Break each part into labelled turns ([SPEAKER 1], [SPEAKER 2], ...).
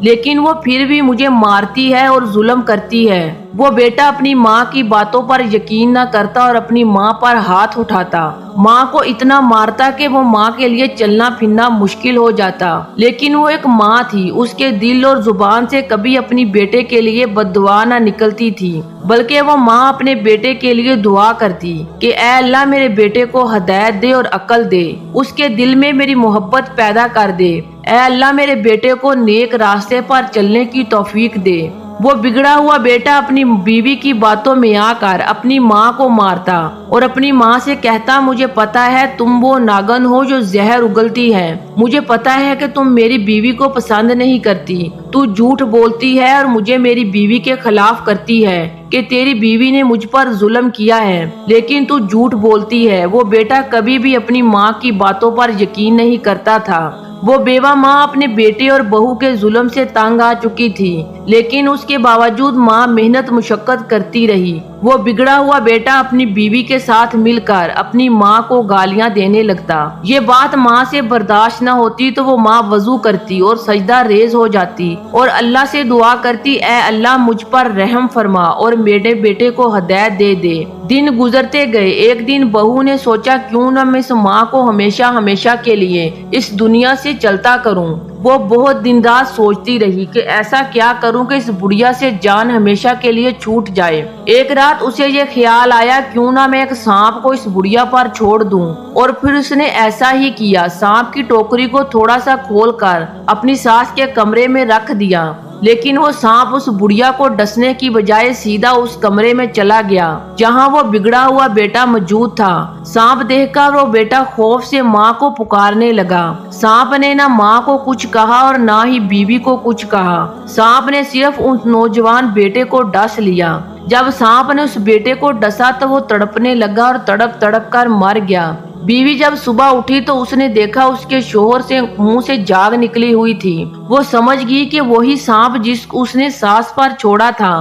[SPEAKER 1] لیکن وہ پھر بھی مجھے مارتی ہے اور ظلم کرتی ہے۔ وہ بیٹا اپنی ماں کی باتوں پر یقین نہ کرتا اور اپنی ماں پر ہاتھ اٹھاتا، ماں کو اتنا مارتا کہ وہ ماں کے لیے چلنا پھرنا مشکل ہو جاتا۔ لیکن وہ ایک ماں تھی، اس کے دل اور زبان سے کبھی اپنی بیٹے کے لیے بد دعا نہ نکلتی تھی، بلکہ وہ ماں اپنے بیٹے کے لیے دعا کرتی کہ اے اللہ میرے بیٹے کو ہدایت دے اور عقل دے، اس کے دل میں میری محبت پیدا کر دے، اے اللہ میرے بیٹے کو نیک راستے پر چلنے کی توفیق دے۔ وہ بگڑا ہوا بیٹا اپنی بیوی کی باتوں میں آ کر اپنی ماں کو مارتا اور اپنی ماں سے کہتا، مجھے پتا ہے تم وہ ناگن ہو جو زہر اگلتی ہے، مجھے پتا ہے کہ تم میری بیوی کو پسند نہیں کرتی، تو جھوٹ بولتی ہے اور مجھے میری بیوی کے خلاف کرتی ہے کہ تیری بیوی نے مجھ پر ظلم کیا ہے، لیکن تو جھوٹ بولتی ہے۔ وہ بیٹا کبھی بھی اپنی ماں کی باتوں پر یقین نہیں کرتا تھا۔ وہ بیوہ ماں اپنے بیٹے اور بہو کے ظلم سے تنگ آ چکی تھی، لیکن اس کے باوجود ماں محنت مشقت کرتی رہی۔ وہ بگڑا ہوا بیٹا اپنی بیوی کے ساتھ مل کر اپنی ماں کو گالیاں دینے لگتا۔ یہ بات ماں سے برداشت نہ ہوتی تو وہ ماں وضو کرتی اور سجدہ ریز ہو جاتی اور اللہ سے دعا کرتی، اے اللہ مجھ پر رحم فرما اور میرے بیٹے کو ہدایت دے دے۔ دن گزرتے گئے۔ ایک دن بہو نے سوچا کیوں نہ میں اس ماں کو ہمیشہ ہمیشہ کے لیے اس دنیا سے چلتا کروں۔ وہ بہت دن رات سوچتی رہی کہ ایسا کیا کروں کہ اس بڑھیا سے جان ہمیشہ کے لیے چھوٹ جائے۔ ایک رات اسے یہ خیال آیا کیوں نہ میں ایک سانپ کو اس بڑھیا پر چھوڑ دوں، اور پھر اس نے ایسا ہی کیا۔ سانپ کی ٹوکری کو تھوڑا سا کھول کر اپنی ساس کے کمرے میں رکھ دیا، لیکن وہ سانپ اس بڑھیا کو ڈسنے کی بجائے سیدھا اس کمرے میں چلا گیا جہاں وہ بگڑا ہوا بیٹا موجود تھا۔ سانپ دیکھ کر وہ بیٹا خوف سے ماں کو پکارنے لگا۔ سانپ نے نہ ماں کو کچھ کہا اور نہ ہی بیوی کو کچھ کہا۔ سانپ نے صرف اس نوجوان بیٹے کو ڈس لیا۔ جب سانپ نے اس بیٹے کو ڈسا تو وہ تڑپنے لگا اور تڑپ تڑپ کر مر گیا۔ بیوی جب صبح اٹھی تو اس نے دیکھا اس کے شوہر سے منہ سے جاگ نکلی ہوئی تھی۔ وہ سمجھ گئی کہ وہی سانپ جس کو اس نے ساس پر چھوڑا تھا،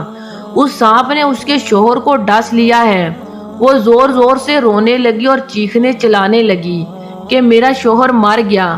[SPEAKER 1] اس سانپ نے اس کے شوہر کو ڈس لیا ہے۔ وہ زور زور سے رونے لگی اور چیخنے چلانے لگی کہ میرا شوہر مر گیا۔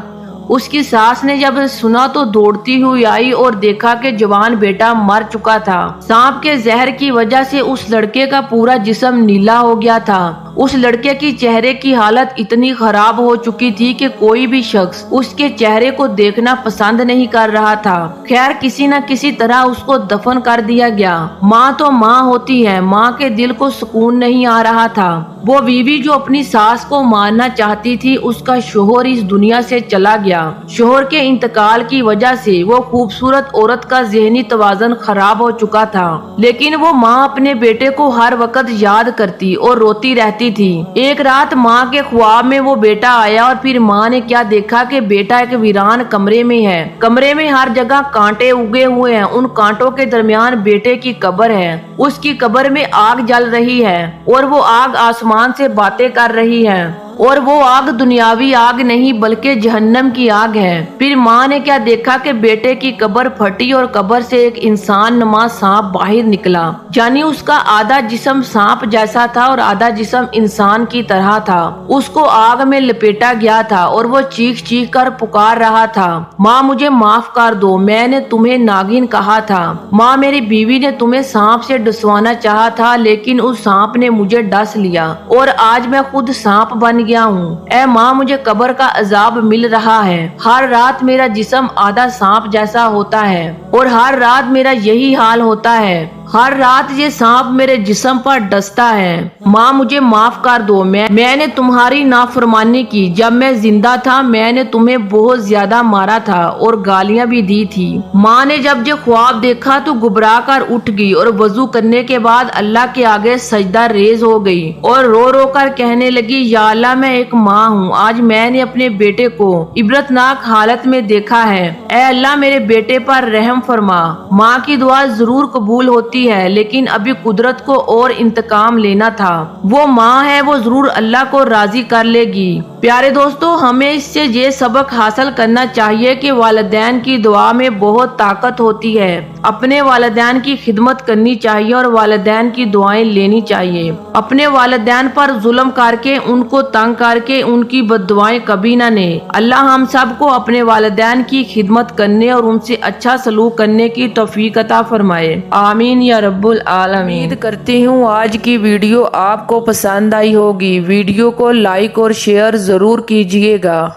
[SPEAKER 1] اس کی ساس نے جب سنا تو دوڑتی ہوئی آئی اور دیکھا کہ جوان بیٹا مر چکا تھا۔ سانپ کے زہر کی وجہ سے اس لڑکے کا پورا جسم نیلا ہو گیا تھا۔ اس لڑکے کی چہرے کی حالت اتنی خراب ہو چکی تھی کہ کوئی بھی شخص اس کے چہرے کو دیکھنا پسند نہیں کر رہا تھا۔ خیر کسی نہ کسی طرح اس کو دفن کر دیا گیا۔ ماں تو ماں ہوتی ہے، ماں کے دل کو سکون نہیں آ رہا تھا۔ وہ بیوی جو اپنی ساس کو مارنا چاہتی تھی، اس کا شوہر اس دنیا سے چلا گیا۔ شوہر کے انتقال کی وجہ سے وہ خوبصورت عورت کا ذہنی توازن خراب ہو چکا تھا، لیکن وہ ماں اپنے بیٹے کو ہر وقت یاد کرتی اور روتی رہتی تھی۔ ایک رات ماں کے خواب میں وہ بیٹا آیا اور پھر ماں نے کیا دیکھا کہ بیٹا ایک ویران کمرے میں ہے۔ کمرے میں ہر جگہ کانٹے اگے ہوئے ہیں، ان کانٹوں کے درمیان بیٹے کی قبر ہے۔ اس کی قبر میں آگ جل رہی ہے اور وہ آگ آسمان سے باتیں کر رہی ہے، اور وہ آگ دنیاوی آگ نہیں بلکہ جہنم کی آگ ہے۔ پھر ماں نے کیا دیکھا کہ بیٹے کی قبر پھٹی اور قبر سے ایک انسان نما سانپ باہر نکلا، یعنی اس کا آدھا جسم سانپ جیسا تھا اور آدھا جسم انسان کی طرح تھا۔ اس کو آگ میں لپیٹا گیا تھا اور وہ چیخ چیخ کر پکار رہا تھا، ماں مجھے معاف کر دو، میں نے تمہیں ناگن کہا تھا، ماں میری بیوی نے تمہیں سانپ سے ڈسوانا چاہا تھا لیکن اس سانپ نے مجھے ڈس لیا اور آج میں خود سانپ بن گیا ہوں۔ اے ماں مجھے قبر کا عذاب مل رہا ہے، ہر رات میرا جسم آدھا سانپ جیسا ہوتا ہے اور ہر رات میرا یہی حال ہوتا ہے، ہر رات یہ سانپ میرے جسم پر ڈستا ہے، ماں مجھے معاف کر دو، میں نے تمہاری نافرمانی کی، جب میں زندہ تھا میں نے تمہیں بہت زیادہ مارا تھا اور گالیاں بھی دی تھی۔ ماں نے جب یہ خواب دیکھا تو گھبرا کر اٹھ گئی اور وضو کرنے کے بعد اللہ کے آگے سجدہ ریز ہو گئی اور رو رو کر کہنے لگی، یا اللہ میں ایک ماں ہوں، آج میں نے اپنے بیٹے کو عبرتناک حالت میں دیکھا ہے، اے اللہ میرے بیٹے پر رحم فرما۔ ماں کی دعا ضرور قبول ہوتی ہوتی ہے لیکن ابھی قدرت کو اور انتقام لینا تھا۔ وہ ماں ہے، وہ ضرور اللہ کو راضی کر لے گی۔ پیارے دوستو، ہمیں اس سے یہ سبق حاصل کرنا چاہیے کہ والدین کی دعا میں بہت طاقت ہوتی ہے۔ اپنے والدین کی خدمت کرنی چاہیے اور والدین کی دعائیں لینی چاہیے۔ اپنے والدین پر ظلم کر کے، ان کو تنگ کر کے ان کی بد دعائیں کبھی نہ لیں۔ اللہ ہم سب کو اپنے والدین کی خدمت کرنے اور ان سے اچھا سلوک کرنے کی توفیق عطا فرمائے، آمین یا رب العالمین۔ امید کرتی ہوں آج کی ویڈیو آپ کو پسند آئی ہوگی۔ ویڈیو کو لائک اور شیئر ضرور کیجیے گا۔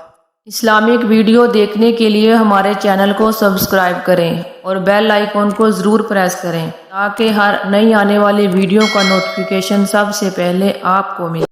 [SPEAKER 1] اسلامک ویڈیو دیکھنے کے لیے ہمارے چینل کو سبسکرائب کریں اور بیل آئیکن کو ضرور پریس کریں تاکہ ہر نئی آنے والی ویڈیو کا نوٹیفیکیشن سب سے پہلے آپ کو ملے۔